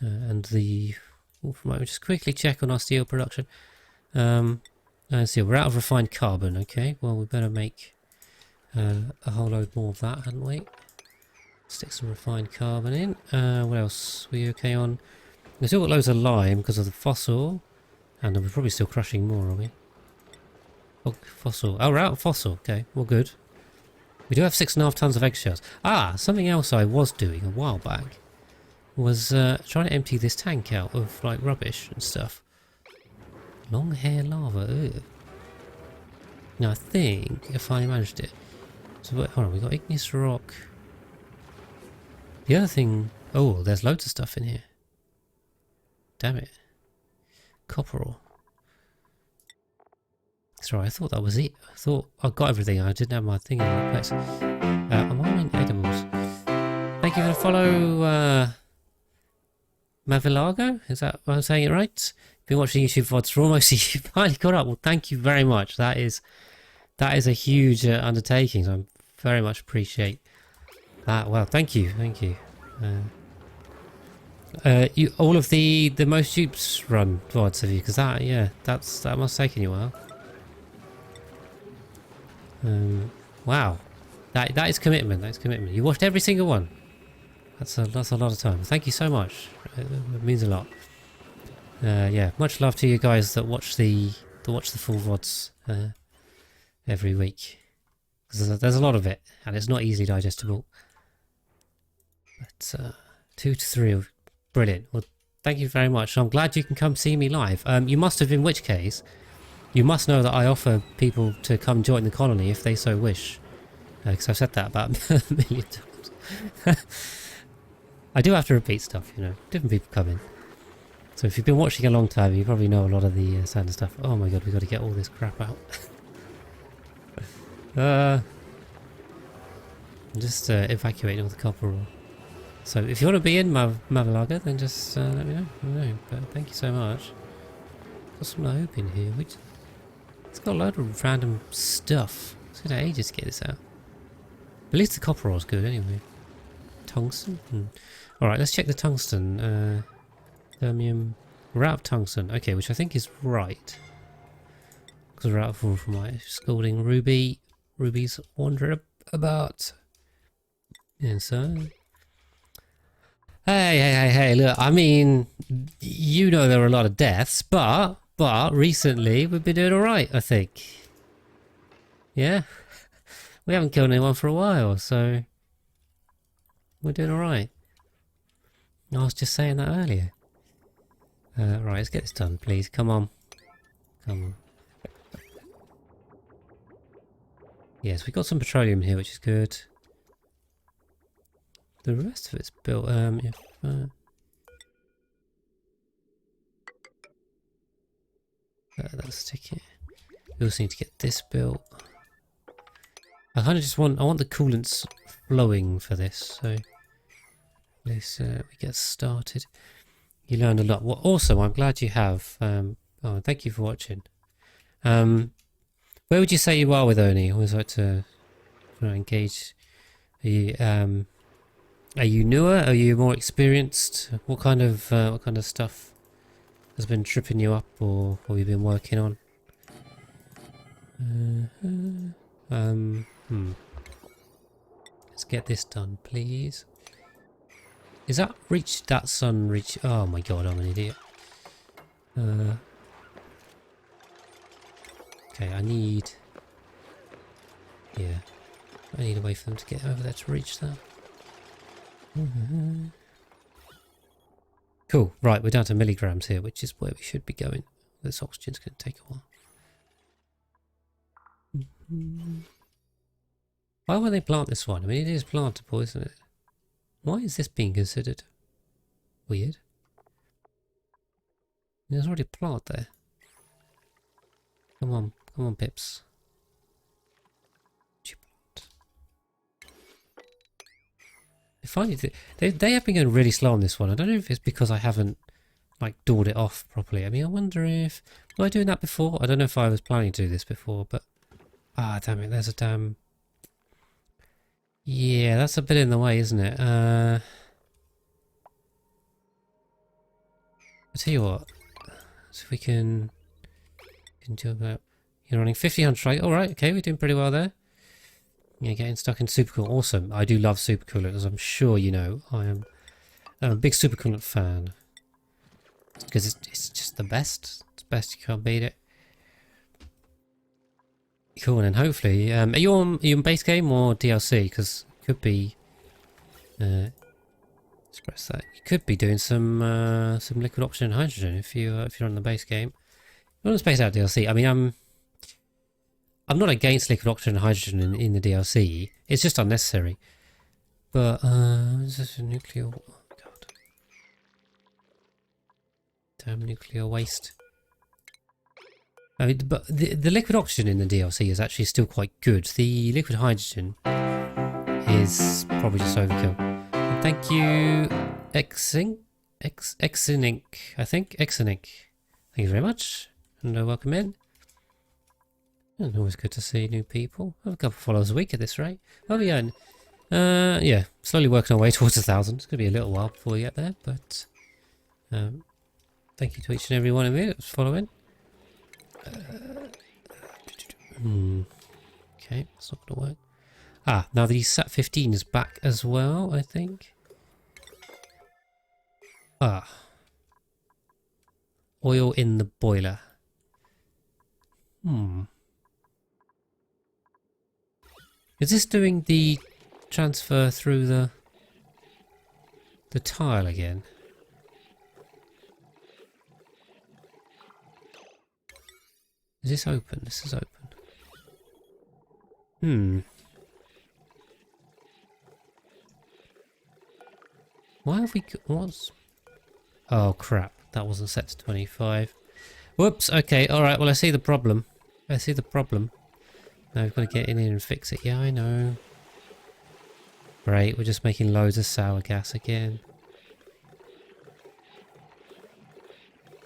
and the... Right, we'll just quickly check on our steel production. Let's see, we're out of refined carbon, okay. Well, we better make a whole load more of that, hadn't we? Stick some refined carbon in. What else? We okay on? We've still got loads of lime because of the fossil. And we're probably still crushing more, are we? Oh, fossil. Oh, we're out of fossil. Okay, well, good. We do have 6.5 tons of eggshells. Ah, something else I was doing a while back was trying to empty this tank out of like rubbish and stuff. Long hair lava. Ugh. Now I think I finally managed it. So wait, hold on, we got igneous rock. The other thing... Oh, there's loads of stuff in here. Damn it. Copper ore. Sorry, I thought that was it. I thought I got everything. I didn't have my thing in the right place. I'm on edibles. Thank you for the follow, Mavilago. Is that I'm saying it right? Been watching YouTube VODs for almost a year. You've finally got up. Well, thank you very much. That is a huge undertaking. So I very much appreciate that. Well, thank you. You all of the most Dupes run VODs have you? Because that that must have taken you a while. Wow, that is commitment. That's commitment. You watched every single one. That's a lot of time. Thank you so much. It means a lot. Yeah, much love to you guys that watch the full VODs every week. There's a lot of it, and it's not easily digestible. But 2 to 3, brilliant. Well, thank you very much. I'm glad you can come see me live. You must have, in which case, you must know that I offer people to come join the colony if they so wish. Because I've said that about a million times. I do have to repeat stuff, you know. Different people come in. So if you've been watching a long time, you probably know a lot of the standard stuff. Oh my god, we've got to get all this crap out. I'm just evacuating all the copper ore. So if you want to be in Mavilaga, then just let me know. But thank you so much. Got some hope in here. It's got a load of random stuff. It's going to take ages to get this out. At least the copper ore is good anyway. Tungsten? Alright, let's check the tungsten. Thermium. We're out of tungsten. Okay, which I think is right. Because we're out of all from my scalding ruby. Ruby's wandering about. And so... Hey, look, I mean, you know there were a lot of deaths, but recently we've been doing alright, I think. Yeah? We haven't killed anyone for a while, so we're doing alright. I was just saying that earlier. Right, let's get this done, please. Come on. Yes, we've got some petroleum here, which is good. The rest of it's built, let's stick it. We also need to get this built. I kind of just want, I want the coolants flowing for this, so let's we get started. You learned a lot. Well, also, I'm glad you have. Oh, thank you for watching. Where would you say you are with Oni? I always like to engage. Are you newer? Are you more experienced? What kind of stuff has been tripping you up, or what have you been working on? Let's get this done, please. Is that reach? That sun reach? Oh my god, I'm an idiot. Okay, I need a way for them to get over there to reach that. Cool, right, we're down to milligrams here, which is where we should be going. This oxygen's going to take a while. Why would they plant this one? I mean, it is plantable, isn't it? Why is this being considered? Weird. There's already a plant there. Come on, pips. They have been going really slow on this one. I don't know if it's because I haven't like doored it off properly. I mean, I wonder if... Was I doing that before? I don't know if I was planning to do this before, but... Ah, damn it, there's a damn... Yeah, that's a bit in the way, isn't it? tell you what, so if we can do about, you're running 1500 strike. Alright, okay, we're doing pretty well there. Yeah, getting stuck in supercoolant. Awesome. I do love supercoolant, as I'm sure you know. I'm a big supercoolant fan. Because it's just the best. It's best, you can't beat it. Cool, and then hopefully, are you on base game or DLC? Because it could be, let's press that. You could be doing some liquid oxygen and hydrogen if you're on the base game. If you want to space out DLC, I mean, I'm not against liquid oxygen and hydrogen in the DLC. It's just unnecessary. But is this a nuclear? Oh god! Damn nuclear waste. I mean, but the liquid oxygen in the DLC is actually still quite good. The liquid hydrogen is probably just overkill. And thank you, Exinink, I think. Exinink. Thank you very much. And welcome in. And always good to see new people. I have a couple of followers a week at this rate. Oh yeah, yeah, slowly working our way towards 1,000. It's going to be a little while before we get there, but thank you to each and every one of you that's following. Okay, it's not going to work. Ah, now the SAT 15 is back as well, I think. Ah. Oil in the boiler. Is this doing the transfer through the tile again? Is this open? This is open. Why have we got... What's... Oh crap, that wasn't set to 25. Whoops, okay, alright, well I see the problem. I see the problem. Now we've got to get in here and fix it. Yeah, I know. Great, we're just making loads of sour gas again.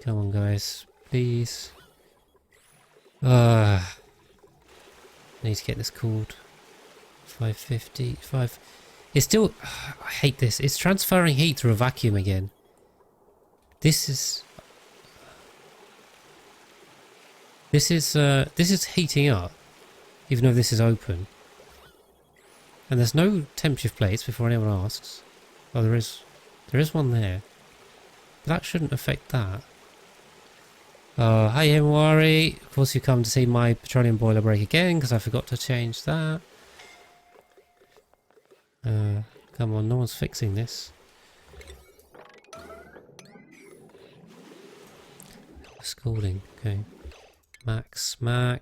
Come on guys, please. I need to get this cooled. 550, 5... It's still... I hate this. It's transferring heat through a vacuum again. This is heating up, even though this is open. And there's no temperature plates before anyone asks. Oh, there is one there. But that shouldn't affect that. Hi Himawari. Of course you come to see my petroleum boiler break again, because I forgot to change that. Come on, no one's fixing this. Scalding, okay. Max. How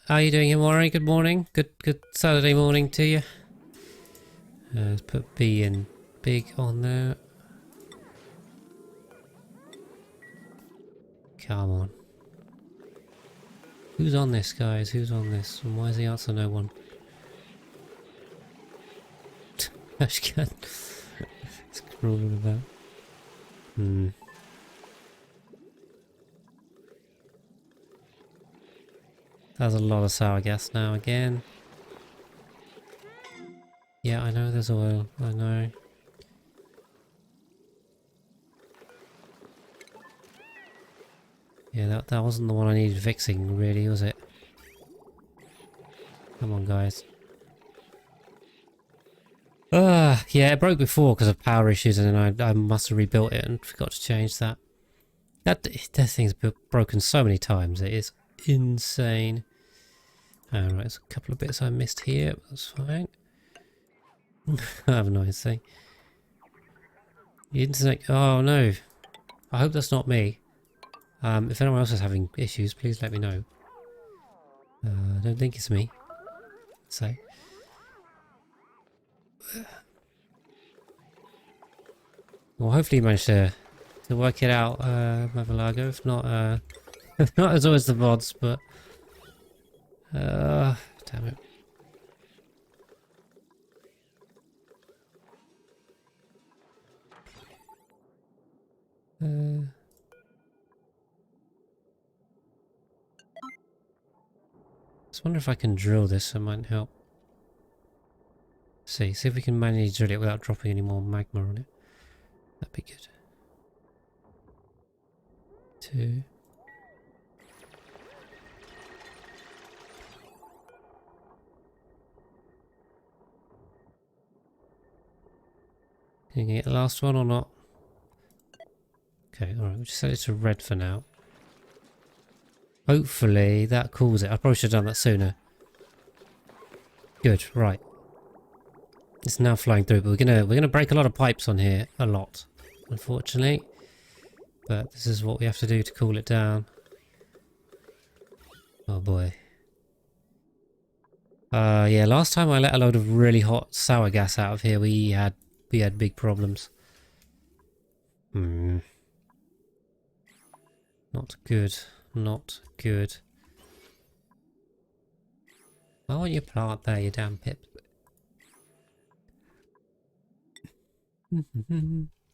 are you doing, Himawari? Good morning. Good Saturday morning to you. Let's put B in big on there. Come on. Who's on this, guys? Who's on this? And why is the answer no one? Trash can. It's crawling about. There's a lot of sour gas now again. Yeah, I know there's oil. I know. Yeah, that wasn't the one I needed fixing, really, was it? Come on, guys. Yeah, it broke before because of power issues, and then I must have rebuilt it and forgot to change that. That thing's been broken so many times, it is insane. Alright, there's a couple of bits I missed here, but that's fine. I have no idea. The internet... Oh no. I hope that's not me. If anyone else is having issues, please let me know. I don't think it's me. So... Well, hopefully you managed to work it out, Mavalago. If not, not as always the VODs, but... damn it. Just wonder if I can drill this, it might help. See if we can manually drill it without dropping any more magma on it. That'd be good. 2. Can you get the last one or not? Okay, alright, we'll just set it to red for now. Hopefully that cools it. I probably should have done that sooner. Good, right. It's now flowing through, but we're gonna break a lot of pipes on here. A lot, unfortunately. But this is what we have to do to cool it down. Oh boy. Yeah, last time I let a load of really hot sour gas out of here, we had big problems. Not good. Not good. Why won't you plant there, you damn pip?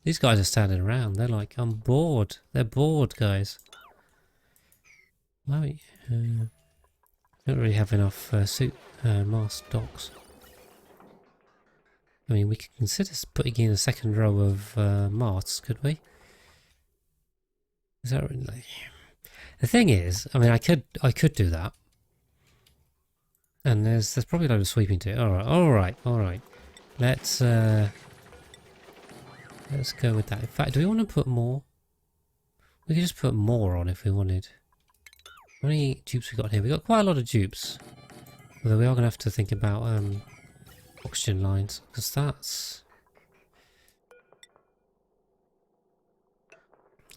These guys are standing around. They're like, I'm bored. They're bored, guys. Why don't really have enough mast docks. I mean, we could consider putting in a second row of masts, could we? Is that really? The thing is, I mean, I could do that, and there's probably a load of sweeping to it. All right. Let's go with that. In fact, do we want to put more? We could just put more on if we wanted. How many dupes we got here? We got quite a lot of dupes, although we are going to have to think about oxygen lines, because that's...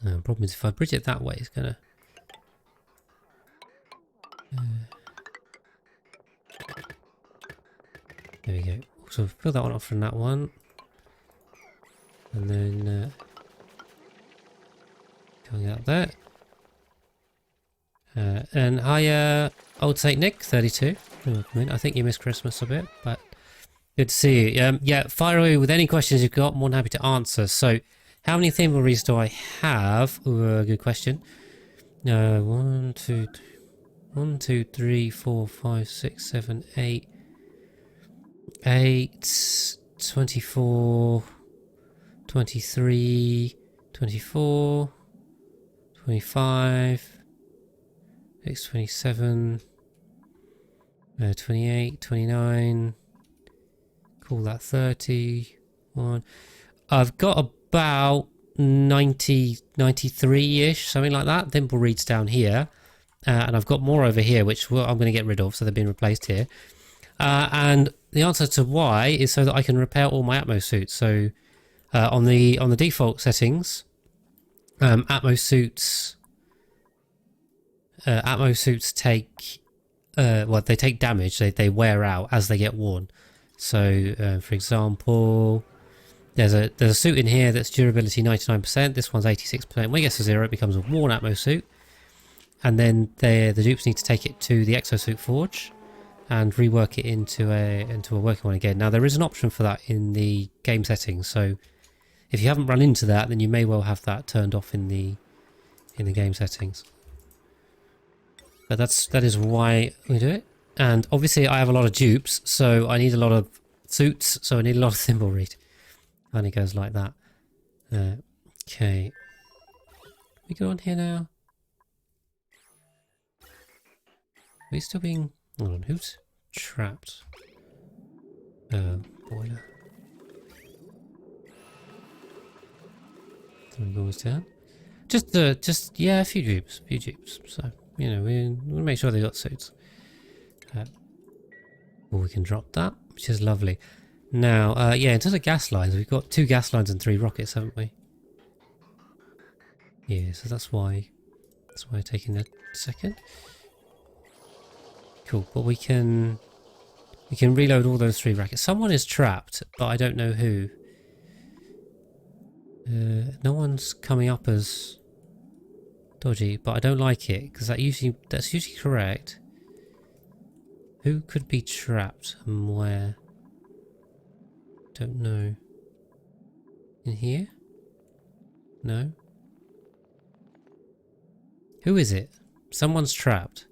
The problem is if I bridge it that way, it's going to... There we go. So fill that one off from that one. And then... going out there. And hi, Old Saint Nick, 32. I think you missed Christmas a bit, but... Good to see you. Yeah, fire away with any questions you've got. More than happy to answer. So, how many thimbleries do I have? Ooh, good question. 1, 2, 3, 4, 5, 6, 7, 8. 8, 24, 23, 24, 25, 6, 27, 28, 29. Call that 31. I've got about 90, 93-ish, something like that. Thimble reeds down here. And I've got more over here, which I'm going to get rid of, so they've been replaced here. And the answer to why is so that I can repair all my Atmos suits. So on the default settings, Atmos suits take they take damage. They wear out as they get worn. So, for example, there's a suit in here that's durability 99%. This one's 86%. When it gets to 0, it becomes a worn Atmos suit. And then the dupes need to take it to the exosuit forge and rework it into a working one again. Now, there is an option for that in the game settings. So, if you haven't run into that, then you may well have that turned off in the game settings. But that is why we do it. And obviously I have a lot of dupes, so I need a lot of suits, so I need a lot of thimble reed. And it goes like that. Okay. We go on here now. Are we still being... Hold on, who's trapped? Boiler. Three goes down. Yeah, a few dupes. So, you know, we'll make sure they got suits. We can drop that, which is lovely. Now, yeah, in terms of gas lines, we've got 2 gas lines and 3 rockets, haven't we? Yeah, so that's why taking a second. Cool, but we can reload all those 3 rockets. Someone is trapped, but I don't know who. No one's coming up as dodgy, but I don't like it because that's usually correct. Who could be trapped and where? Don't know. In here? No? Who is it? Someone's trapped.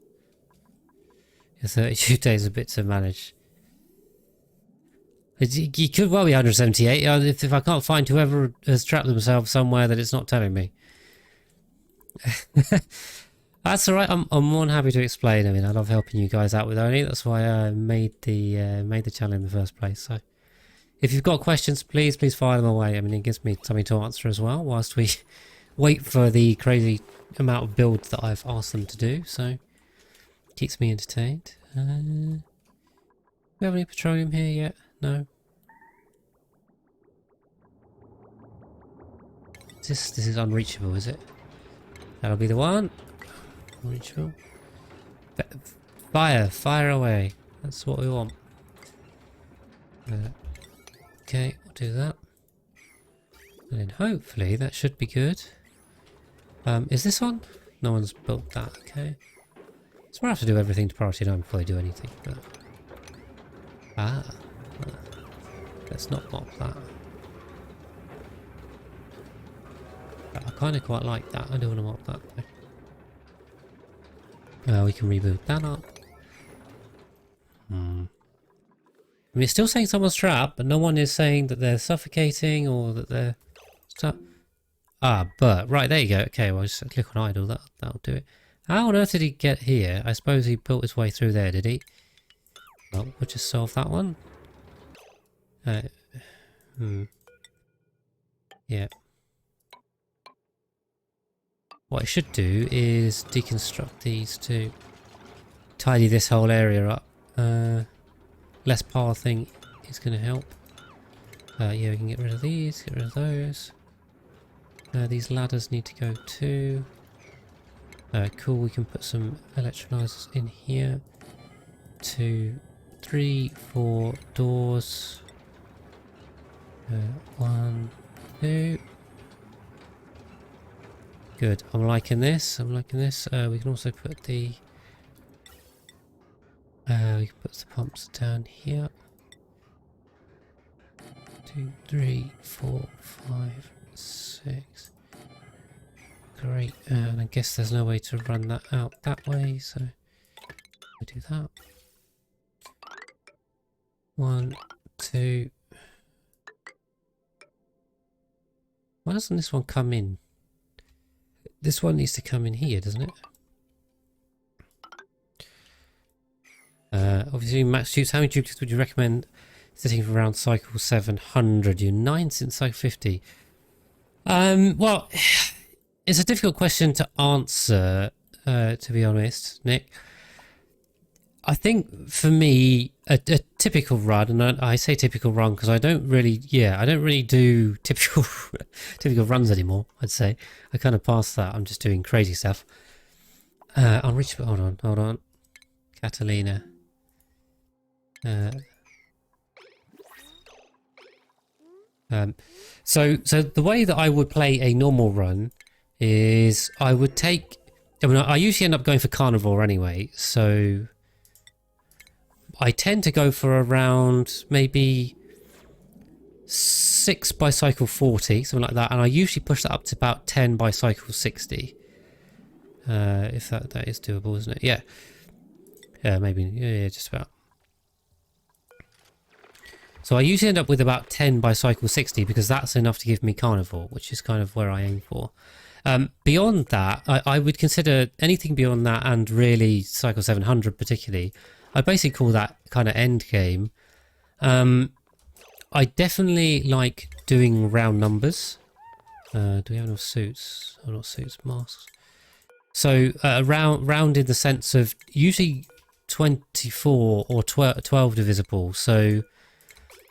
Yeah, 32 days a bit to manage. You could well be 178 if I can't find whoever has trapped themselves somewhere that it's not telling me. That's alright, I'm more than happy to explain. I mean, I love helping you guys out with Oni. That's why I made the channel in the first place. So if you've got questions, please fire them away. I mean, it gives me something to answer as well whilst we wait for the crazy amount of builds that I've asked them to do. So keeps me entertained. Do we have any petroleum here yet? No. This is unreachable, is it? That'll be the one. Unreachable. Fire away. That's what we want. Okay, we'll do that. And then hopefully that should be good. Is this on? No one's built that, okay. So we'll have to do everything to priority 9 before they do anything. But... let's not mop that. I kind of quite like that. I do want to mop that though. We can reboot that up. I mean, it's still saying someone's trapped, but no one is saying that they're suffocating or that they're stuck. But right, there you go. Okay, well, just click on idle. That'll do it. How on earth did he get here? I suppose he built his way through there, did he? Well, we'll just solve that one. Yeah. What I should do is deconstruct these to tidy this whole area up. Less pathing is going to help. Yeah, we can get rid of these, get rid of those. These ladders need to go too. Cool, we can put some electrolyzers in here. 2, 3, 4 doors. 1, 2. Good. I'm liking this. We can also put the pumps down here. 2, 3, 4, 5, 6. Great. And I guess there's no way to run that out that way, so we do that. 1, 2. Why doesn't this one come in? This one needs to come in here, doesn't it? Obviously, max tubes. How many duplicates would you recommend sitting for around cycle 700? You're 9 since cycle 50. Well, it's a difficult question to answer, to be honest, Nick. I think for me, a typical run, and I say typical run because I don't really do typical typical runs anymore. I'd say I kind of passed that. I'm just doing crazy stuff. Unreachable. Hold on, Catalina. So the way that I would play a normal run is I would take. I mean, I usually end up going for carnivore anyway, so. I tend to go for around maybe 6 by cycle 40, something like that, and I usually push that up to about 10 by cycle 60. If that is doable, isn't it? Yeah. Maybe, yeah, just about. So I usually end up with about 10 by cycle 60 because that's enough to give me carnivore, which is kind of where I aim for. Beyond that, I would consider anything beyond that, and really cycle 700 particularly, I basically call that kind of end game. I definitely like doing round numbers. Do we have enough suits? Oh, not suits, masks. So round in the sense of usually 24 or 12 divisible. So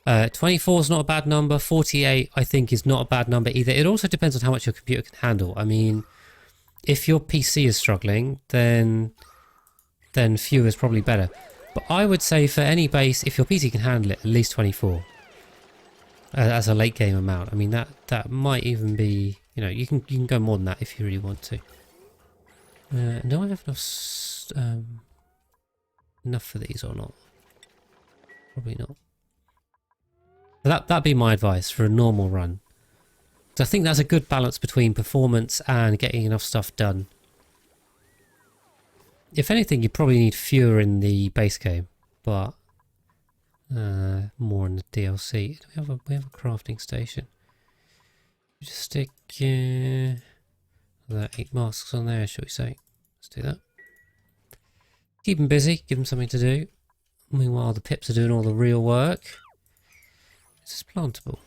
24 is not a bad number. 48 I think is not a bad number either. It also depends on how much your computer can handle. I mean, if your PC is struggling, then fewer is probably better. But I would say for any base, if your PC can handle it, at least 24 as a late game amount. I mean, that might even be, you know, you can go more than that if you really want to. Do I have enough for these or not? Probably not. That'd be my advice for a normal run. So I think that's a good balance between performance and getting enough stuff done. If anything, you probably need fewer in the base game, but more in the DLC. Do we have a crafting station? Just stick that 8 masks on there, shall we say? Let's do that. Keep them busy, give them something to do. Meanwhile, the pips are doing all the real work. Is this plantable?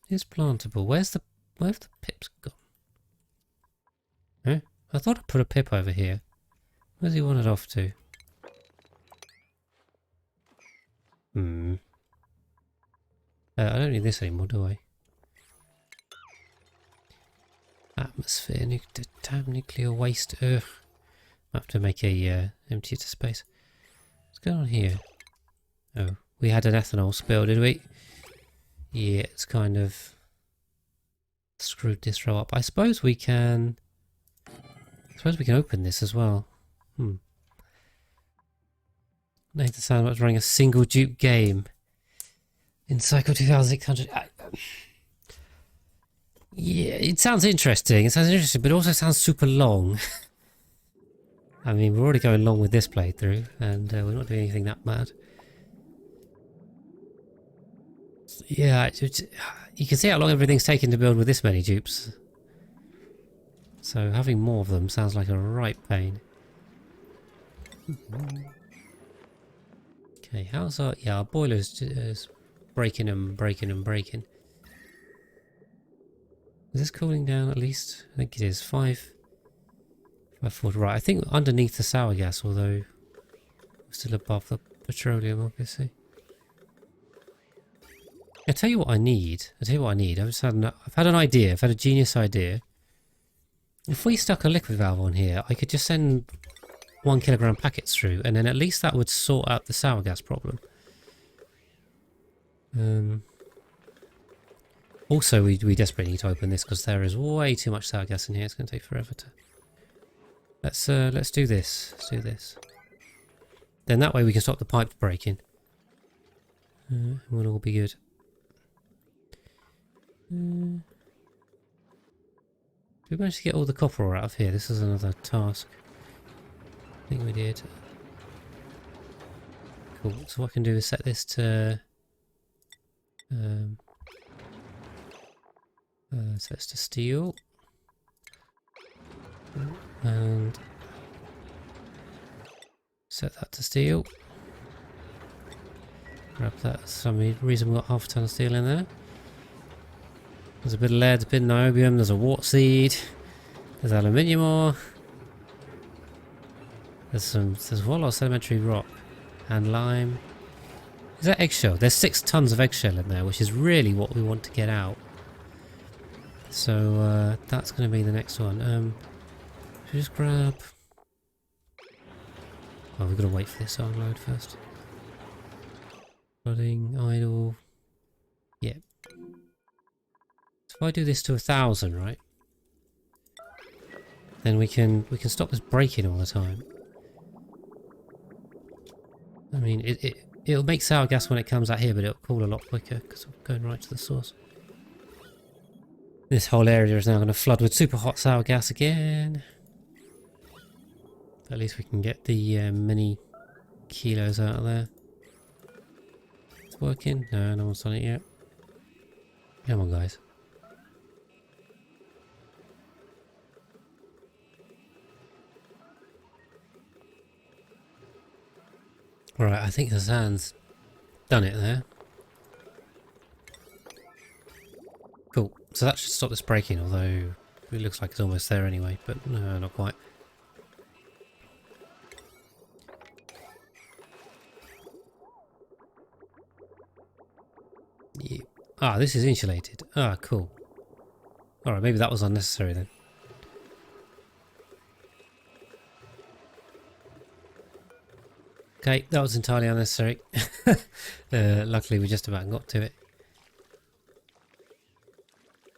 It's plantable. Where have the pips gone? Huh? I thought I put a pip over here. Where's he wanted off to? I don't need this anymore, do I? Atmosphere, damn nuclear waste. Ugh. I have to make a empty it to space. What's going on here? Oh, we had an ethanol spill, did we? Yeah, it's kind of screwed this row up. I suppose we can open this as well. Nathan Sandwich running a single dupe game in Psycho 2600. Yeah, it sounds interesting. It sounds interesting, but it also sounds super long. I mean, we're already going long with this playthrough, and we're not doing anything that mad. Yeah, you can see how long everything's taken to build with this many dupes. So having more of them sounds like a right pain. Okay, how's our... Yeah, our boiler's just breaking and breaking and breaking. Is this cooling down at least? I think it is. 540. Right, I think underneath the sour gas, although we're still above the petroleum, obviously. I'll tell you what I need. I've had an idea. I've had a genius idea. If we stuck a liquid valve on here, I could just send 1 kilogram packets through, and then at least that would sort out the sour gas problem. Also, we desperately need to open this because there is way too much sour gas in here. It's going to take forever to... Let's do this. Let's do this. Then that way we can stop the pipes breaking. We'll all be good. Did we manage to get all the copper ore out of here? This is another task. I think we did. Cool. So what I can do is set this to... set this to steel. And set that to steel. Grab that. For some reason we've got half a ton of steel in there. There's a bit of lead, a bit of niobium, there's a wart seed, there's aluminium ore. There's a whole lot of sedimentary rock and lime. Is that eggshell? There's 6 tons of eggshell in there, which is really what we want to get out. So that's going to be the next one. Should we just grab... Oh, we've got to wait for this to unload first. Flooding, idle... Yeah. So if I do this to 1,000, right? Then we can stop this breaking all the time. I mean, it'll make sour gas when it comes out here, but it'll cool a lot quicker because I'm going right to the source. This whole area is now going to flood with super hot sour gas again. At least we can get the many kilos out of there. It's working? No, no one's done it yet. Come on, guys. Alright, I think the sand's done it there. Cool. So that should stop this breaking, although it looks like it's almost there anyway, but no, not quite. Yeah. Ah, this is insulated. Ah, cool. Alright, maybe that was unnecessary then. Okay, that was entirely unnecessary. Luckily we just about got to it.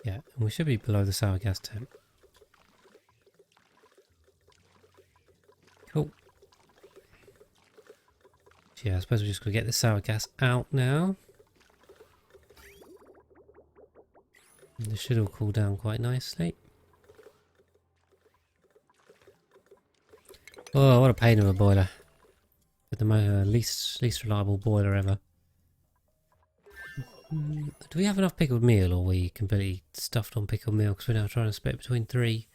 Yeah, and we should be below the sour gas temp. Cool. Yeah, I suppose we're just going to get the sour gas out now. And this should all cool down quite nicely. Oh, what a pain of a boiler. With the least reliable boiler ever. Do we have enough pickled meal, or are we completely stuffed on pickled meal? Because we're now trying to split between 3.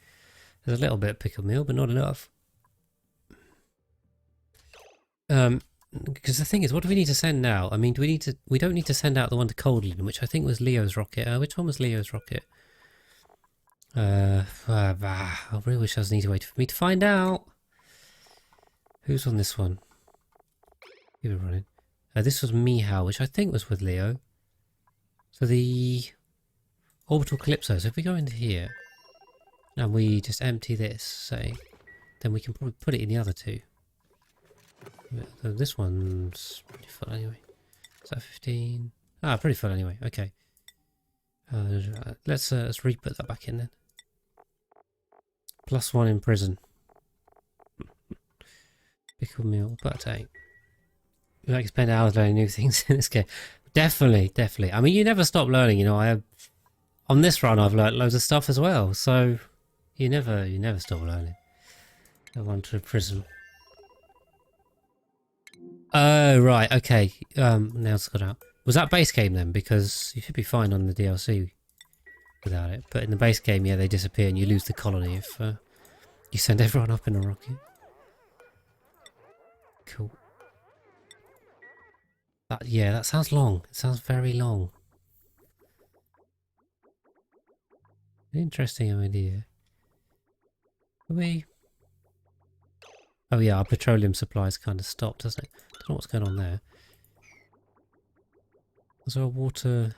There's a little bit of pickled meal, but not enough. Because the thing is, what do we need to send now? I mean, do we need to? We don't need to send out the one to Coldlin, which I think was Leo's rocket. Which one was Leo's rocket? I really wish I was an easy way for me to find out. Who's on this one? Keep it running. This was Mihao, which I think was with Leo. So the orbital calypso. So if we go into here and we just empty this, say, then we can probably put it in the other 2. So this one's pretty full anyway. Is that 15? Ah, pretty full anyway. Okay. Let's re-put that back in then. +1 in prison. Pickle meal, butter tank. You like to spend hours learning new things in this game. Definitely, definitely. I mean, you never stop learning, you know. On this run I've learnt loads of stuff as well, so you never stop learning. Go on to prison. Oh right, okay. Now it's got out. Was that base game then? Because you should be fine on the DLC without it. But in the base game, yeah, they disappear and you lose the colony if you send everyone up in a rocket. Cool. Yeah, that sounds long. It sounds very long. Interesting idea. Are we? Oh yeah, our petroleum supply's kind of stopped, doesn't it? Don't know what's going on there. Is there a water?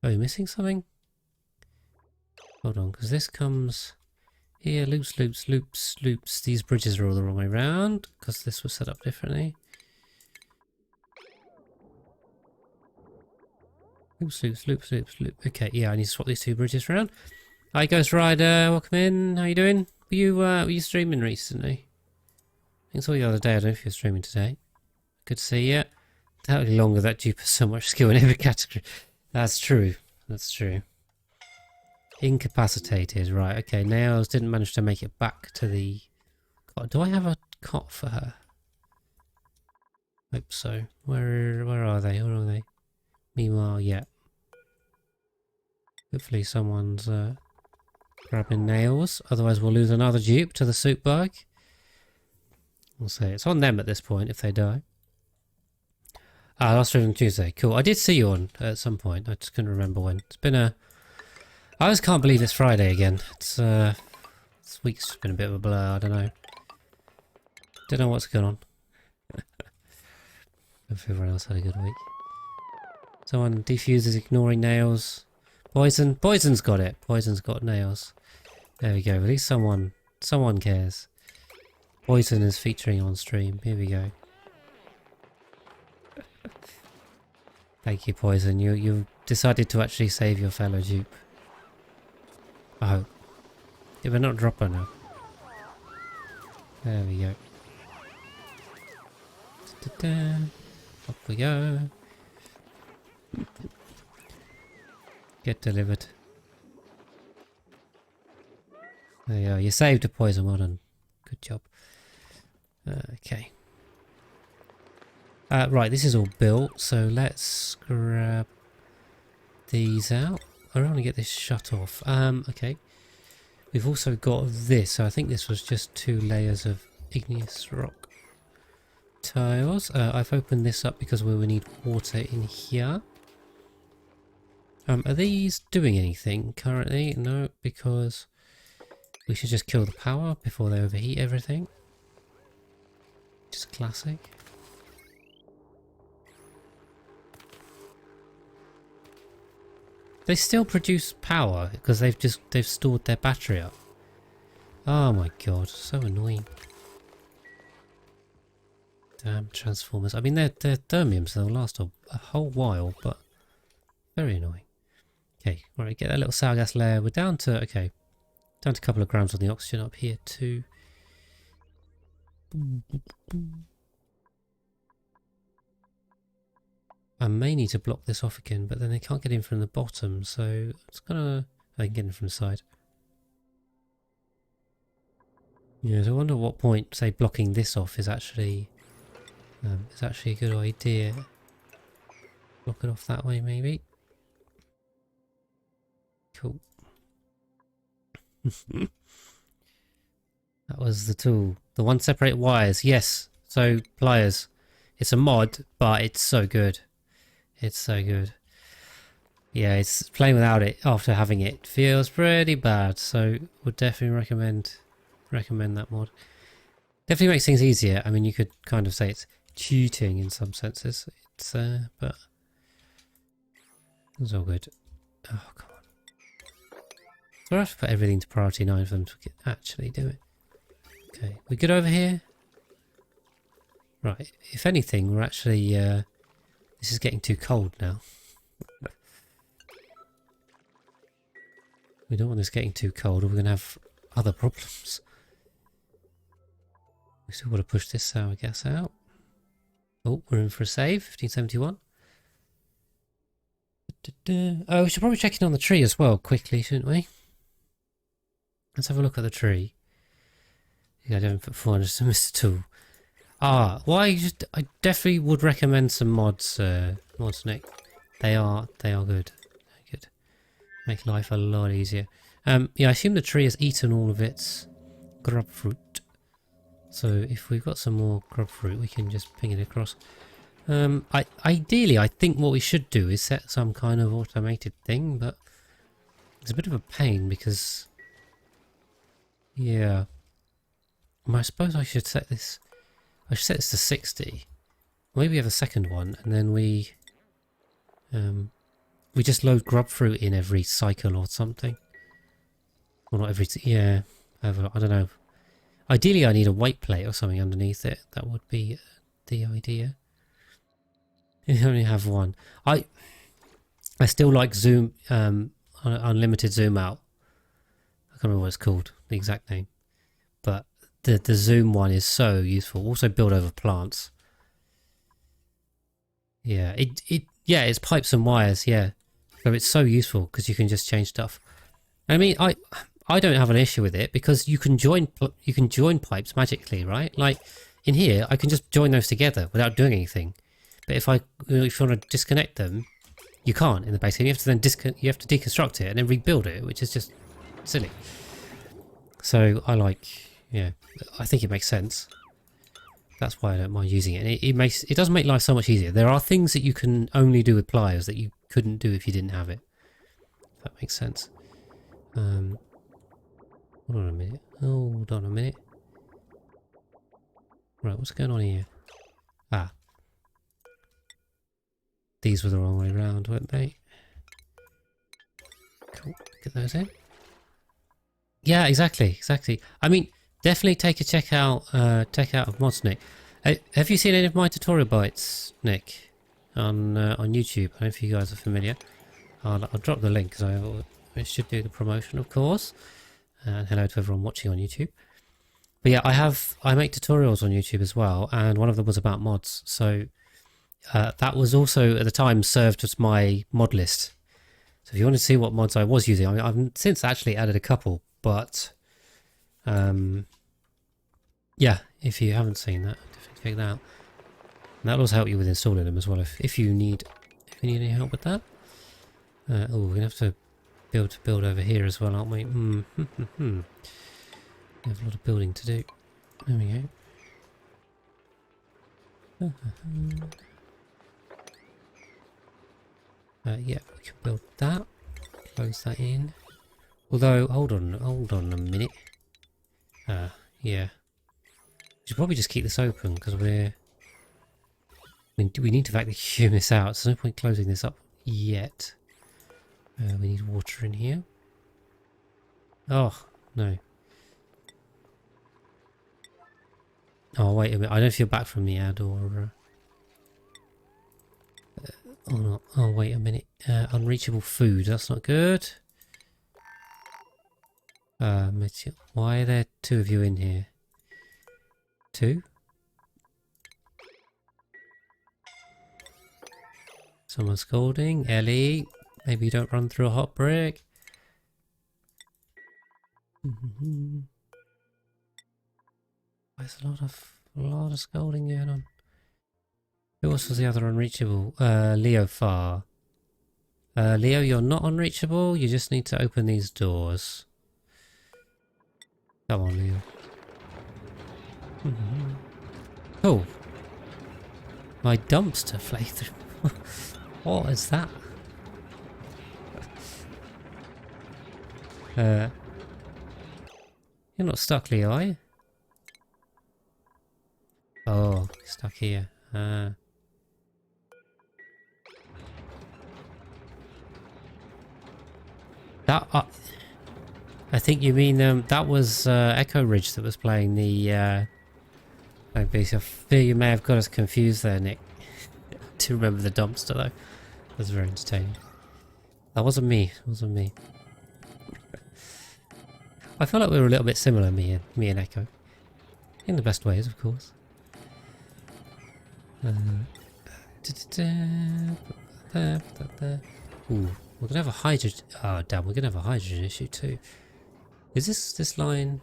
Oh, you're missing something? Hold on, because this comes here, loops, loops, loops, loops. These bridges are all the wrong way round, because this was set up differently. Loops, loops, loops, loops, loops. Okay, yeah, I need to swap these 2 bridges around. Hi, Ghost Rider, welcome in. How you doing? Were you streaming recently? I think I saw you the other day. I don't know if you're streaming today. Good to see you. Totally longer that Dupes so much skill in every category. That's true. That's true. Incapacitated, right? Okay, Nails didn't manage to make it back to the. God, do I have a cot for her? Hope so. Where are they? Where are they? Meanwhile, yeah. Hopefully someone's grabbing Nails. Otherwise, we'll lose another dupe to the soup bug. We'll see. It's on them at this point if they die. Last stream on Tuesday. Cool. I did see you on at some point. I just couldn't remember when. It's been a. I just can't believe it's Friday again. It's this week's been a bit of a blur. I don't know. Don't know what's going on. Hope everyone else had a good week. Someone defuses ignoring Nails. Poison. Poison's got it. Poison's got Nails. There we go. At least someone cares. Poison is featuring on stream. Here we go. Thank you, Poison. You decided to actually save your fellow dupe. I hope. Yeah, but not drop her now. There we go. Da-da-da. Up we go. Get delivered. There you go. You saved a Poison. Well done. Good job. Okay. Right, this is all built, so let's grab these out. I don't want to get this shut off. Okay. We've also got this, so I think this was just 2 layers of igneous rock tiles. I've opened this up because we will need water in here. Are these doing anything currently? No, because we should just kill the power before they overheat everything. Just classic. They still produce power because they've stored their battery up. Oh my god, so annoying. Damn transformers. I mean they're thermiums, so they'll last a whole while, but very annoying. Okay, right, get that little sour gas layer. We're down to a couple of grams on the oxygen up here too. I may need to block this off again, but then they can't get in from the bottom, so it's gonna. I can get in from the side. Yeah, so I wonder what point, say, blocking this off is actually a good idea. Block it off that way, maybe. Cool. That was the tool. The one separate wires. Yes. So pliers. It's a mod, but it's so good. It's so good. Yeah, it's playing without it after having it feels pretty bad. So would definitely recommend that mod. Definitely makes things easier. I mean, you could kind of say it's cheating in some senses. It's but it's all good. Oh, come on. So I have to put everything to priority 9 for them to actually do it. Okay, we good over here? Right, if anything, we're actually... this is getting too cold now. We don't want this getting too cold or we're going to have other problems. We still want to push this sour gas out. Oh, we're in for a save, 1571. Oh, we should probably check in on the tree as well, quickly, shouldn't we? Let's have a look at the tree. Yeah, I don't put 400 to Mr. Tool. Ah, well, I definitely would recommend some mods, Nick. They are good. They're good. Make life a lot easier. Yeah, I assume the tree has eaten all of its grub fruit. So if we've got some more grub fruit, we can just ping it across. Ideally, I think what we should do is set some kind of automated thing, but it's a bit of a pain because, yeah, I suppose I should set this. I should set this to 60. Maybe we have a second one, and then we just load grub fruit in every cycle or something. Well, not every. Yeah, I don't know. Ideally, I need a white plate or something underneath it. That would be the idea. You only have one. I still like zoom, unlimited zoom out. I can't remember what it's called, the exact name, but the zoom one is so useful. Also, build over plants. Yeah, it's pipes and wires. Yeah, so it's so useful because you can just change stuff. I mean, I don't have an issue with it because you can join pipes magically, right? Like in here, I can just join those together without doing anything. But if you want to disconnect them, you can't in the base game. You have to then deconstruct it and then rebuild it, which is just silly. So I think it makes sense. That's why I don't mind using it. It does make life so much easier. There are things that you can only do with pliers that you couldn't do if you didn't have it. If that makes sense. Hold on a minute. Hold on a minute. Right, what's going on here? Ah. These were the wrong way around, weren't they? Cool. Get those in. Yeah, exactly. I mean, definitely take a check out of mods, Nick. Have you seen any of my tutorial bites, Nick, on YouTube? I don't know if you guys are familiar. I'll drop the link because I should do the promotion, of course. And hello to everyone watching on YouTube. But yeah, I make tutorials on YouTube as well, and one of them was about mods. So that was also at the time served as my mod list. So if you want to see what mods I was using, I mean, I've since actually added a couple, but yeah, if you haven't seen that, definitely check that out. And that'll also help you with installing them as well if you need any help with that. Oh, we're gonna have to build over here as well, aren't we? We have a lot of building to do. There we go. Yeah, we can build that. Close that in. Although, hold on a minute. Yeah. We should probably just keep this open because we need to vacuum this out. So there's no point closing this up yet. We need water in here. Oh, no. Oh, wait a minute. I don't know if you're back from the ad or not. Oh, wait a minute. Unreachable food. That's not good. Why are there two of you in here? Two? Someone's scolding. Ellie, maybe you don't run through a hot brick. There's a lot of scolding going on. Who else was the other unreachable? Leo Farr. Leo, you're not unreachable. You just need to open these doors. Come on, Leo. Oh, my dumpster playthrough. What is that? You're not stuck, Leo, are you? Oh, stuck here. That I think you mean that was Echo Ridge that was playing the. I fear you may have got us confused there, Nick. To remember the dumpster though, that was very entertaining. That wasn't me. It wasn't me. I feel like we were a little bit similar, me and Echo, in the best ways, of course. Ooh, we're gonna have a hydrogen. Oh damn, we're gonna have a hydrogen issue too. Is this line?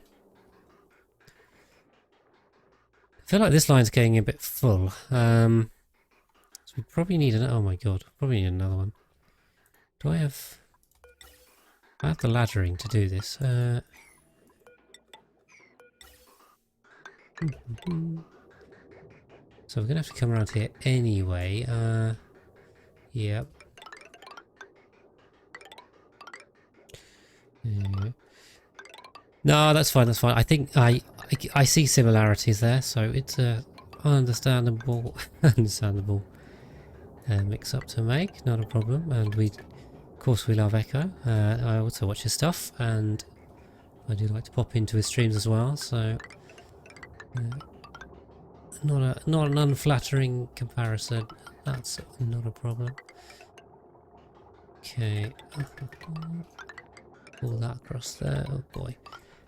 I feel like this line's getting a bit full. So we probably need an. Oh my god, probably need another one. Do I have? I have the laddering to do this. So we're gonna have to come around here anyway. Yep. No, that's fine. That's fine. I think I see similarities there, so it's understandable, understandable mix up to make. Not a problem. And of course, we love Echo. I also watch his stuff, and I do like to pop into his streams as well. So, not an unflattering comparison. That's not a problem. Okay. Pull that across there. Oh boy.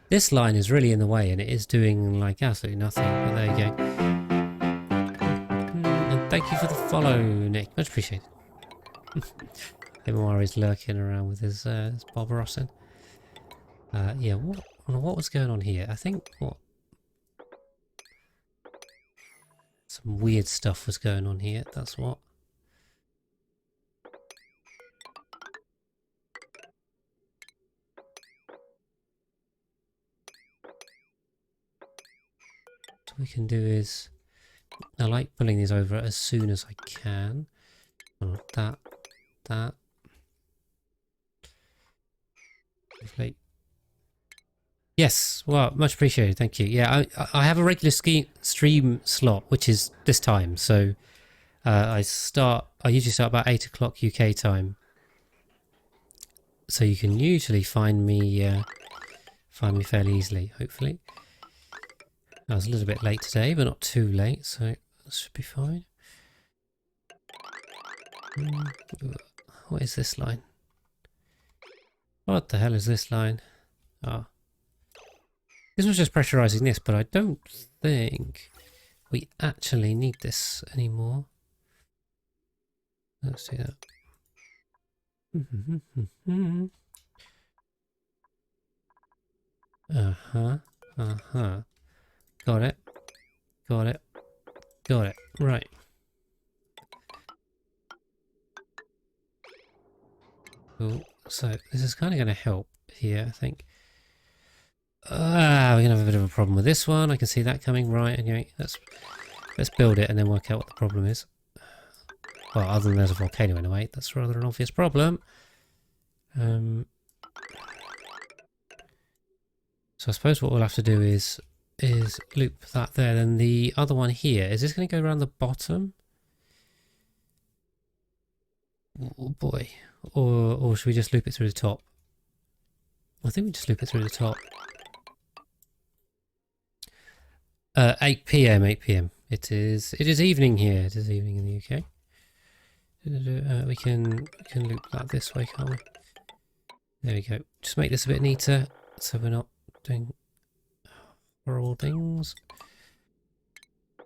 This line is really in the way and it is doing like absolutely nothing, but there you go. And thank you for the follow, Nick. Much appreciated. MR is lurking around with his Bob Rossin. Yeah, what was going on here? I think some weird stuff was going on here, that's what. What we can do is, I like pulling these over as soon as I can. Oh, that. Lovely. Yes, well, much appreciated, thank you. Yeah, I have a regular stream slot, which is this time, so I usually start about 8 o'clock UK time. So you can usually find me fairly easily, hopefully. I was a little bit late today, but not too late, so that should be fine. What is this line? What the hell is this line? Ah. This was just pressurizing this, but I don't think we actually need this anymore. Let's do that. Got it. Right. Cool. So this is kind of going to help here, I think. We're going to have a bit of a problem with this one. I can see that coming. Right, anyway, let's build it and then work out what the problem is. Well, other than there's a volcano in the way, that's rather an obvious problem. So I suppose what we'll have to do is loop that there. Then the other one here, is this going to go around the bottom? Oh boy. Or should we just loop it through the top? I think we just loop it through the top. 8 PM. It is evening here. It is evening in the UK. We can loop that this way, can't we? There we go. Just make this a bit neater so we're not doing horrible things.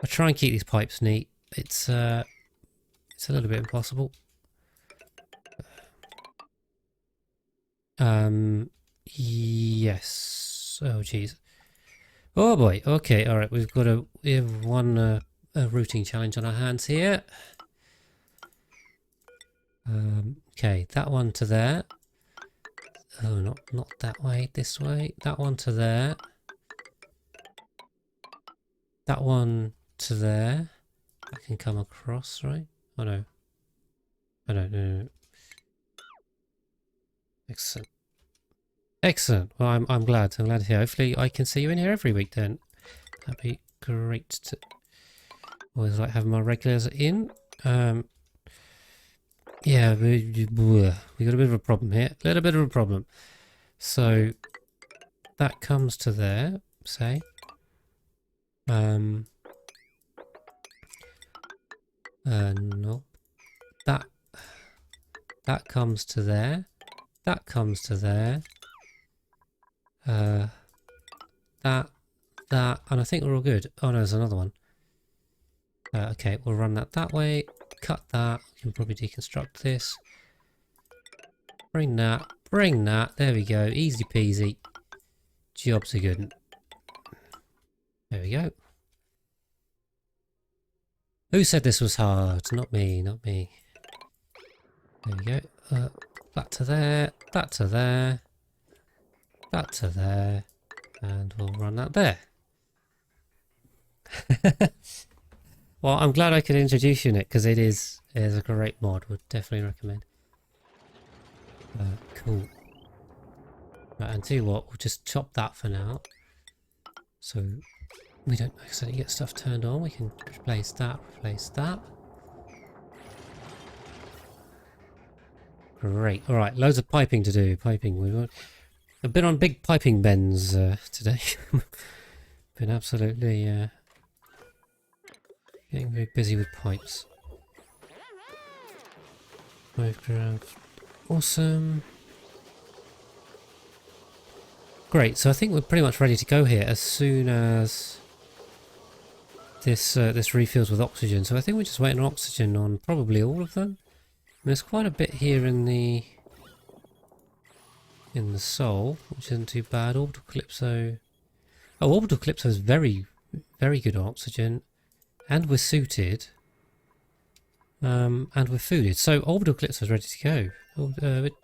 I try and keep these pipes neat. It's a little bit impossible. Yes. Oh, jeez. Oh boy. Okay. All right. We have one a routing challenge on our hands here. Okay, that one to there. Oh, not that way. This way. That one to there. That one to there. That can come across, right? Oh no. Oh no, no. Excellent. Excellent. Well, I'm glad. I'm glad to hear. Hopefully I can see you in here every week then. That'd be great to always like having my regulars in. Yeah, we got a bit of a problem here. A little bit of a problem. So that comes to there, say. No. That comes to there. That comes to there. That, and I think we're all good. Oh no, there's another one. Okay, we'll run that way. Cut that. We can probably deconstruct this. Bring that. Bring that. There we go. Easy peasy. Jobs are good. There we go. Who said this was hard? Not me, not me. There we go. That to there. That to there. That to there. And we'll run that there. Well, I'm glad I could introduce you, Nick, because it is a great mod. Would definitely recommend. Cool. Right, and tell you what, we'll just chop that for now. So we don't accidentally get stuff turned on. We can replace that, replace that. Great. All right, loads of piping to do. Piping. We've been on big piping bends today. Been absolutely getting very busy with pipes. Moved around. Awesome. Great. So I think we're pretty much ready to go here as soon as this refills with oxygen. So I think we're just waiting on oxygen on probably all of them. And there's quite a bit here in the soul, which isn't too bad. Orbital Calypso. Oh, Orbital Calypso is very, very good on oxygen. And we're suited. And we're fooded. So Orbital Calypso is ready to go. Oh,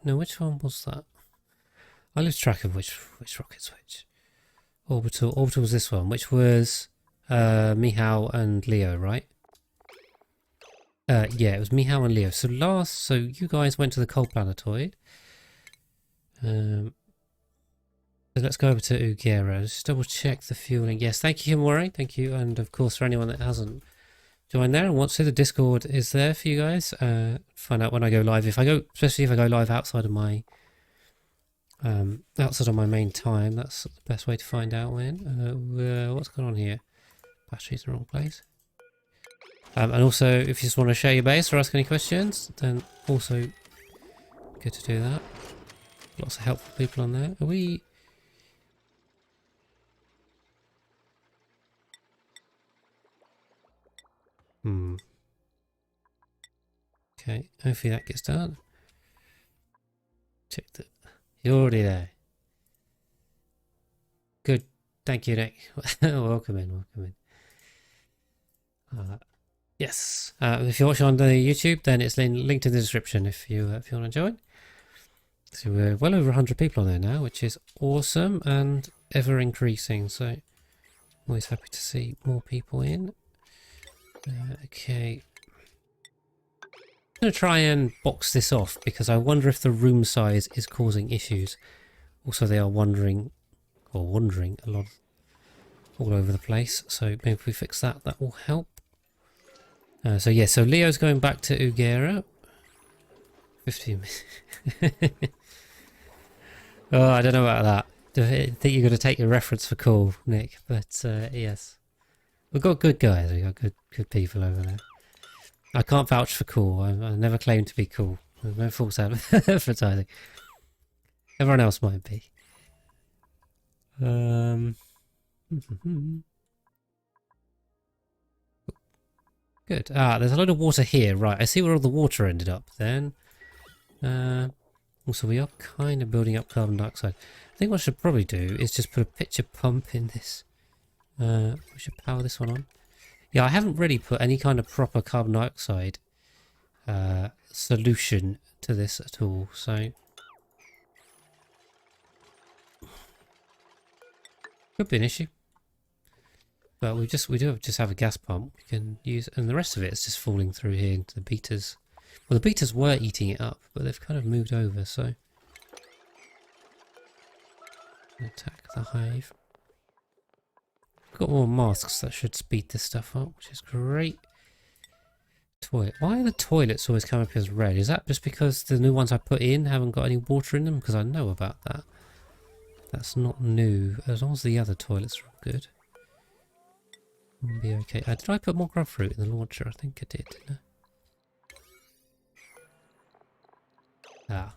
no, which one was that? I lose track of which rocket's which. Orbital was this one, which was Mihao and Leo, right? Yeah, it was Mihao and Leo. So you guys went to the cold planetoid. So let's go over to Ugera. Just double check the fueling. Yes, thank you, Himawari. Thank you. And of course, for anyone that hasn't joined there and wants to, the Discord is there for you guys. Find out when I go live. Especially if I go live outside of my main time, that's the best way to find out when. What's going on here? Batteries in the wrong place. And also, if you just want to share your base or ask any questions, then also good to do that. Lots of helpful people on there. Are we... Okay, hopefully that gets done. Check that. You're already there. Good. Thank you, Nick. Welcome in. Yes. If you're watching on the YouTube, then it's linked in the description if you want to join. So we're well over 100 people on there now, which is awesome and ever increasing. So always happy to see more people in. Okay. I'm going to try and box this off because I wonder if the room size is causing issues. Also, they are wandering a lot all over the place. So maybe if we fix that, that will help. So Leo's going back to Ugera. 15 minutes. Oh, I don't know about that. I think you're going to take your reference for cool, Nick. But yes, we've got good guys. We've got good people over there. I can't vouch for cool. I never claimed to be cool. There's no false advertising. Everyone else might be. Good. There's a load of water here. Right, I see where all the water ended up then. Also, we are kind of building up carbon dioxide. I think what I should probably do is just put a pitcher pump in this We should power this one on. Yeah, I haven't really put any kind of proper carbon dioxide solution to this at all, so could be an issue. But we do just have a gas pump we can use, and the rest of it is just falling through here into the beaters. Well, the beaters were eating it up, but they've kind of moved over, so attack the hive. Got more masks that should speed this stuff up, which is great. Toilet. Why are the toilets always coming up as red? Is that just because the new ones I put in haven't got any water in them? Because I know about that. That's not new, as long as the other toilets are all good. We'll be okay. Did I put more grub fruit in the launcher? I think I did, didn't I? Ah.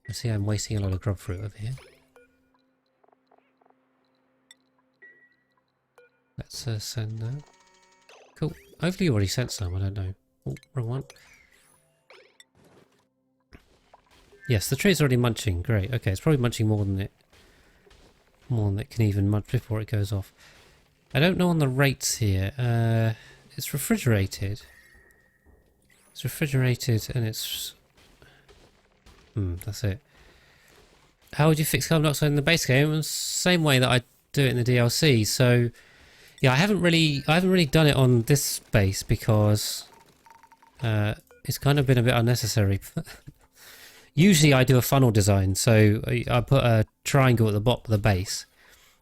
I see I'm wasting a lot of grub fruit over here. Let's send that. Cool. Hopefully you already sent some, I don't know. Oh, wrong one. Yes, the tree's already munching. Great. Okay, it's probably munching more than it can even munch before it goes off. I don't know on the rates here. It's refrigerated. It's refrigerated and it's... that's it. How would you fix carbon dioxide in the base game? Same way that I do it in the DLC. So, yeah, I haven't really done it on this base because it's kind of been a bit unnecessary. Usually I do a funnel design, so I put a triangle at the bottom of the base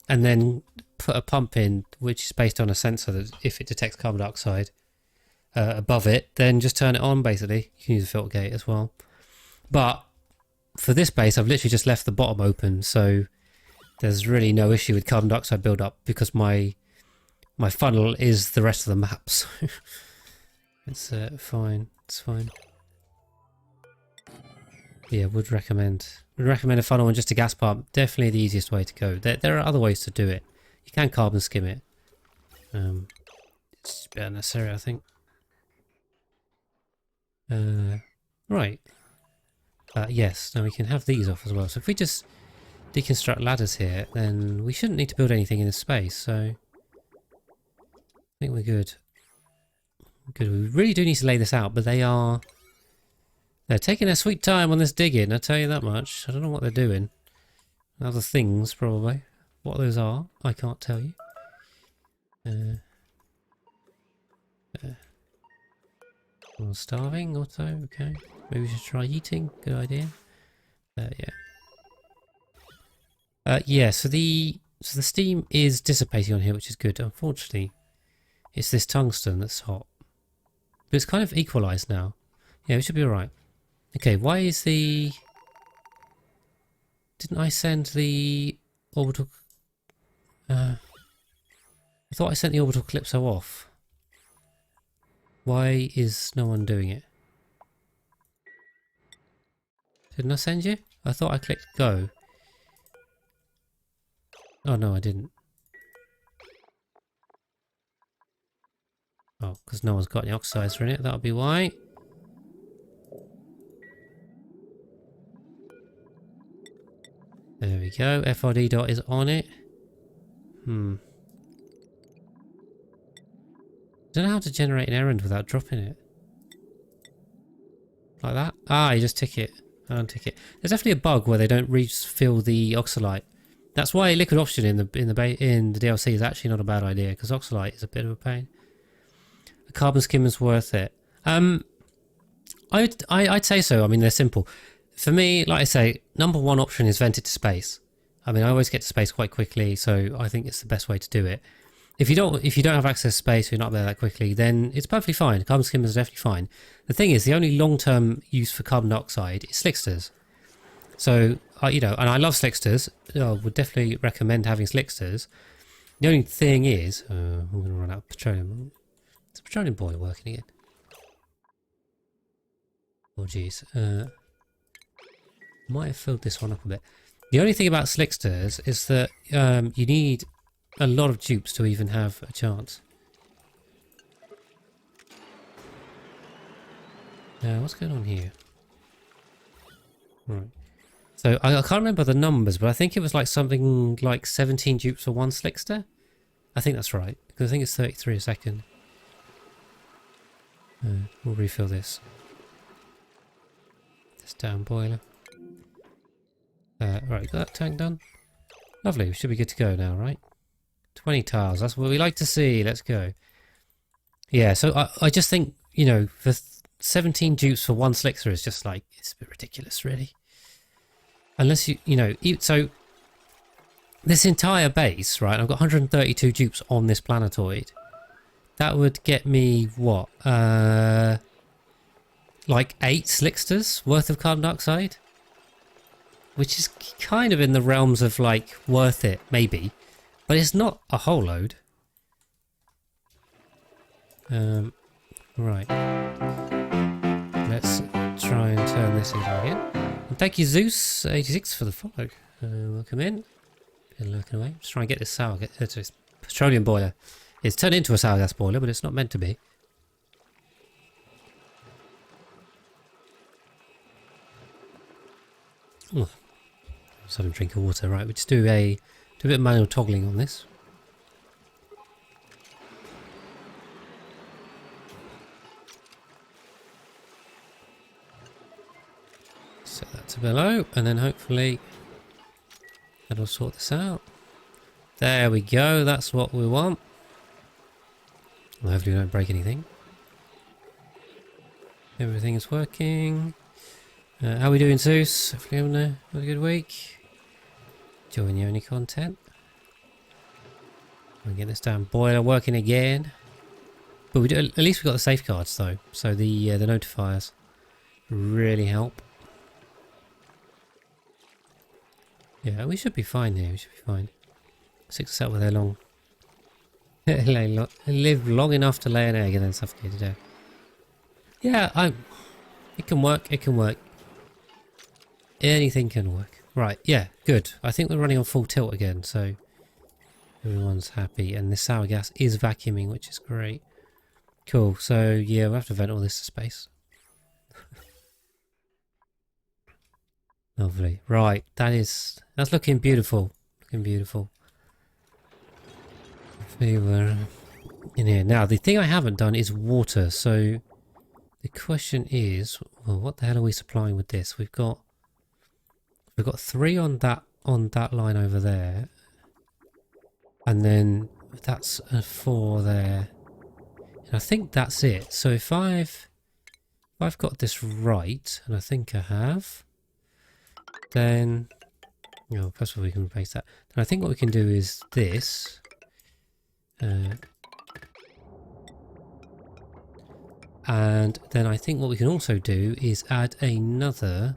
and then put a pump in which is based on a sensor that if it detects carbon dioxide above it, then just turn it on basically. You can use a filter gate as well. But for this base I've literally just left the bottom open, so there's really no issue with carbon dioxide build-up because my funnel is the rest of the map, so it's fine. It's fine. Yeah, would recommend a funnel and just a gas pump. Definitely the easiest way to go. There are other ways to do it. You can carbon skim it. It's a bit unnecessary, I think. Right. Yes, now we can have these off as well. So if we just deconstruct ladders here, then we shouldn't need to build anything in this space, so I think we're good. Good. We really do need to lay this out, but they're taking their sweet time on this digging, I'll tell you that much. I don't know what they're doing. Other things, probably. What those are, I can't tell you. Well, starving, Otto, okay. Maybe we should try eating, good idea. Yeah, so the steam is dissipating on here, which is good. Unfortunately, it's this tungsten that's hot. But it's kind of equalised now. Yeah, we should be alright. Okay, why is the... Didn't I send the orbital... I thought I sent the orbital calypso off. Why is no one doing it? Didn't I send you? I thought I clicked go. Oh no, I didn't. Oh, because no one's got any oxidizer in it, that'll be why. There we go, FRD dot is on it. Don't know how to generate an errand without dropping it. Like that? Ah, you just tick it. Untick it. There's definitely a bug where they don't refill the oxalite. That's why liquid oxygen in the DLC is actually not a bad idea, because oxalite is a bit of a pain. A carbon skim is worth it. I'd say so. I mean, they're simple. For me, like I say, number one option is vent it to space. I mean, I always get to space quite quickly, so I think it's the best way to do it. If you don't have access to space, or you're not there that quickly, then it's perfectly fine. Carbon skim is definitely fine. The thing is, the only long-term use for carbon dioxide is slicksters. So, and I love slicksters. I would definitely recommend having slicksters. The only thing is, I'm going to run out of petroleum. Is the petroleum boiler working again? Oh, jeez. Might have filled this one up a bit. The only thing about slicksters is that you need a lot of dupes to even have a chance. What's going on here? Right. So I can't remember the numbers, but I think it was like something like 17 dupes for one slickster. I think that's right, because I think it's 33 a second. We'll refill this. This down boiler. Right, got that tank done. Lovely, we should be good to go now, right? 20 tiles, that's what we like to see. Let's go. Yeah, so I just think, you know, for 17 dupes for one slicker is just like, it's a bit ridiculous, really. Unless you know, so this entire base, right, I've got 132 dupes on this planetoid. That would get me, what, like 8 slicksters worth of carbon dioxide? Which is kind of in the realms of, like, worth it, maybe. But it's not a whole load. Right. Let's try and turn this into again. And thank you, Zeus86, for the follow. Welcome in. Been lurking away. Just try and get this this petroleum boiler. It's turned into a sour gas boiler, but it's not meant to be. Oh, just had a drink of water. Right, we just do a bit of manual toggling on this. Set that to below, and then hopefully that'll sort this out. There we go, that's what we want. Well, hopefully we don't break anything. Everything is working. How are we doing, Zeus? Hopefully having a good week. Enjoying you any content. We'll get this damn boiler working again. But we do, at least we got the safeguards though, so the notifiers really help. Yeah, we should be fine here. We should be fine. 6 or 7 with their long. Live long enough to lay an egg and then suffocate to death. Yeah, it can work. It can work. Anything can work. Right, yeah, good. I think we're running on full tilt again, so everyone's happy. And this sour gas is vacuuming, which is great. Cool, so yeah, we'll have to vent all this to space. Lovely. Right, that's looking beautiful. Looking beautiful. If we were in here. Now, the thing I haven't done is water, so the question is, well, what the hell are we supplying with this? We've got 3 on that line over there, and then that's a 4 there, and I think that's it. So if I've got this right, and I think I have, then first of all we can replace that. Then I think what we can do is this. And then I think what we can also do is add another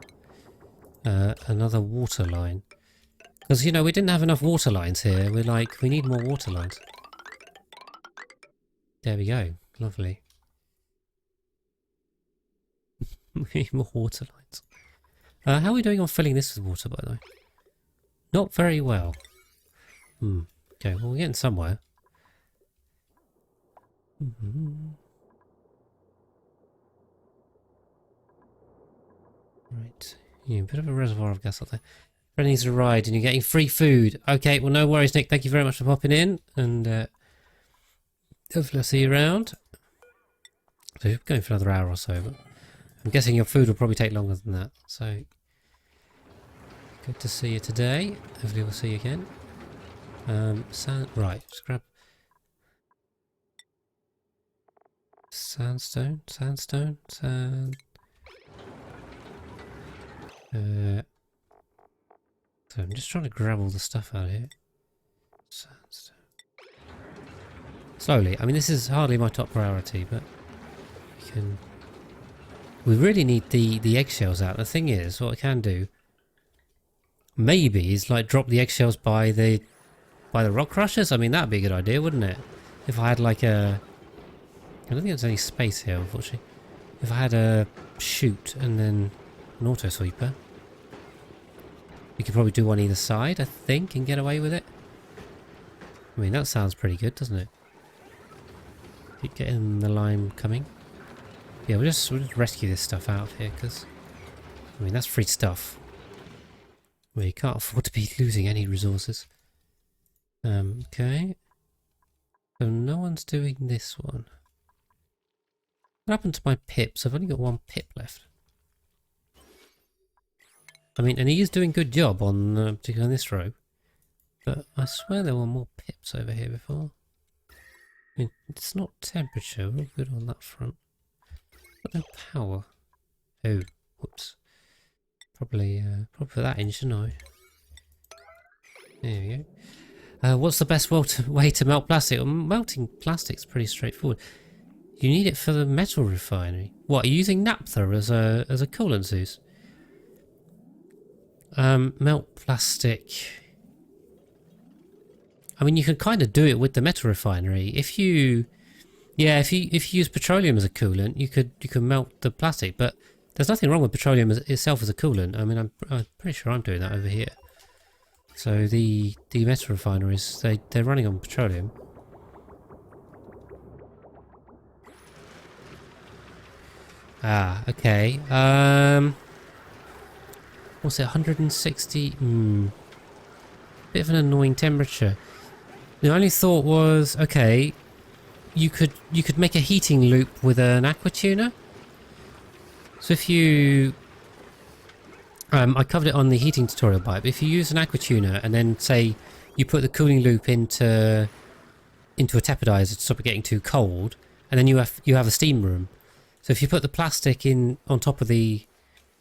water line, because you know we didn't have enough water lines here. We're like, we need more water lines. There we go. Lovely. We need more water lines. How are we doing on filling this with water, by the way? Not very well. Okay, well, we're getting somewhere. Right. Yeah, a bit of a reservoir of gas up there. Friend needs a ride and you're getting free food. Okay, well, no worries, Nick. Thank you very much for popping in. And hopefully I'll see you around. So you're going for another hour or so, but I'm guessing your food will probably take longer than that. So good to see you today. Hopefully we'll see you again. Right, just grab sandstone. So I'm just trying to grab all the stuff out of here. Sandstone. Slowly. I mean, this is hardly my top priority, but we really need the eggshells out. The thing is, what I can do maybe is like drop the eggshells by the rock crushers. I mean, that'd be a good idea, wouldn't it? If I had like I don't think there's any space here, unfortunately. If I had a chute and then an auto sweeper, we could probably do one either side, I think, and get away with it. I mean, that sounds pretty good, doesn't it? Keep getting the lime coming. Yeah, we'll just rescue this stuff out of here, because I mean, that's free stuff. We can't afford to be losing any resources. Okay. So no one's doing this one. What happened to my pips? I've only got one pip left. I mean, and he is doing a good job on, particularly on this row. But I swear there were more pips over here before. I mean, it's not temperature. We're all good on that front. But no power. Oh, whoops. Probably put that in, shouldn't I? There we go. What's the best way to melt plastic? Well, melting plastic's pretty straightforward. You need it for the metal refinery. What, are you using naphtha as a coolant, Zeus? Melt plastic. I mean, you can kind of do it with the metal refinery. If you use petroleum as a coolant, you can melt the plastic. But there's nothing wrong with petroleum itself as a coolant. I mean, I'm pretty sure I'm doing that over here. So the metal refineries, they're running on petroleum. Ah, okay. What's it? 160. Bit of an annoying temperature. The only thought was, okay, you could make a heating loop with an aqua tuner. So if you, I covered it on the heating tutorial pipe. If you use an aqua tuner and then say you put the cooling loop into a teppidizer to stop it getting too cold, and then you have a steam room. So if you put the plastic in on top of the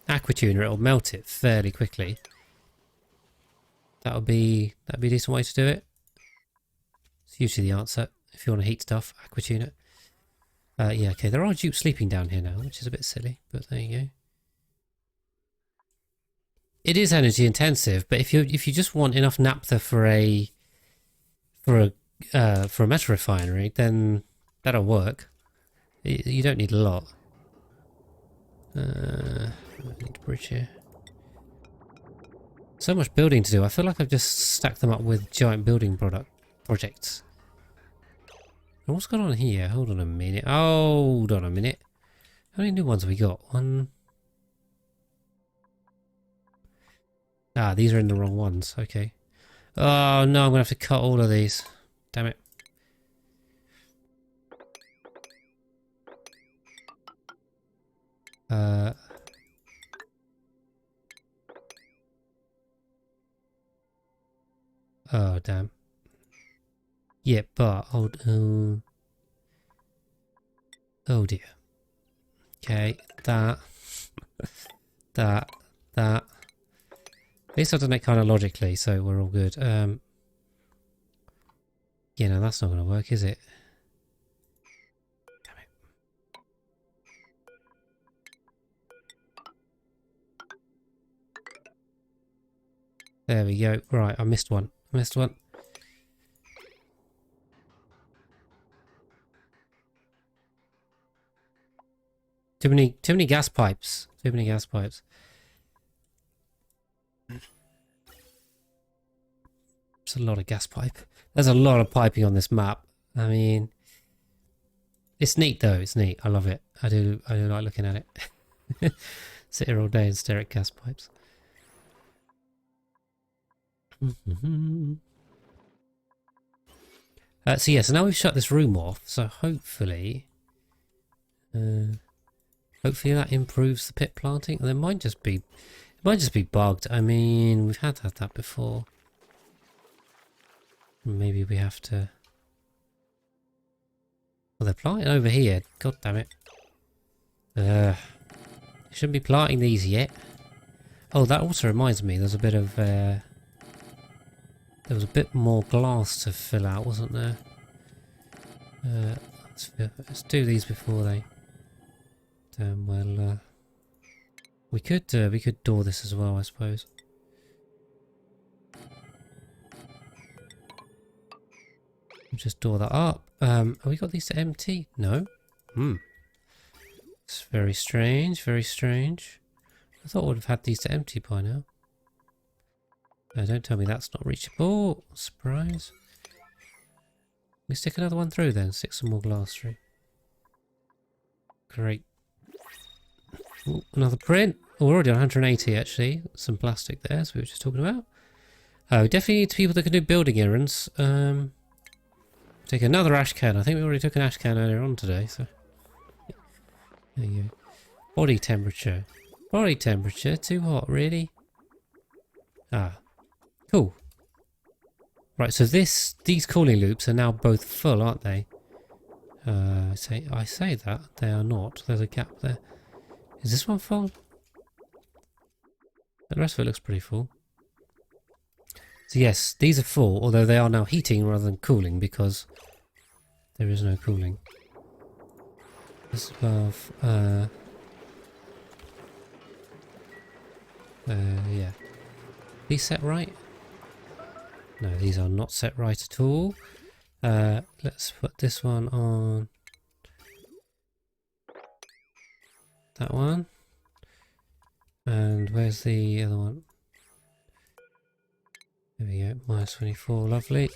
aqua tuner, it'll melt it fairly quickly. That'd be a decent way to do it. It's usually the answer. If you want to heat stuff, aqua tuner. Yeah, okay, there are dupes sleeping down here now, which is a bit silly, but there you go. It is energy intensive, but if you just want enough naphtha for a metal refinery, then that'll work. You don't need a lot. I need a bridge here. So much building to do. I feel like I've just stacked them up with giant building projects. And what's going on here? Hold on a minute. Hold on a minute. How many new ones have we got? One. Ah, these are in the wrong ones. Okay. Oh no, I'm gonna have to cut all of these. Damn it. Oh damn. Yeah, but oh dear. Okay, that. At least I've done it kind of logically, so we're all good. Yeah, no, that's not going to work, is it? Damn it. There we go. Right, I missed one. Too many gas pipes. It's a lot of gas pipe. There's a lot of piping on this map. I mean, it's neat though. It's neat. I love it. I do like looking at it. Sit here all day and stare at gas pipes. So yeah, so now we've shut this room off. So hopefully that improves the pit planting. And it might just be bugged. I mean, we've had that before. Maybe we have to. Well, they're planting over here. God damn it. Shouldn't be planting these yet. Oh, that also reminds me. There's a bit of. There was a bit more glass to fill out, wasn't there? Let's do these before they. Well, we could door this as well, I suppose. Just door that up. Have we got these to empty? No. It's very strange, very strange. I thought I would have had these to empty by now. Don't tell me that's not reachable. Surprise. We stick another one through then. Stick some more glass through. Great. Ooh, another print. Oh, we're already on 180 actually. Some plastic there, as we were just talking about. We definitely need people that can do building errands. Take another ash can. I think we already took an ash can earlier on today, so there you go. Body temperature. Body temperature, too hot, really? Ah. Cool. Right, so these cooling loops are now both full, aren't they? I say that. They are not. There's a gap there. Is this one full? The rest of it looks pretty full. So yes, these are full, although they are now heating rather than cooling because there is no cooling. This above, yeah. These set right? No, these are not set right at all. Let's put this one on that one. And where's the other one? There we go, minus 24, lovely.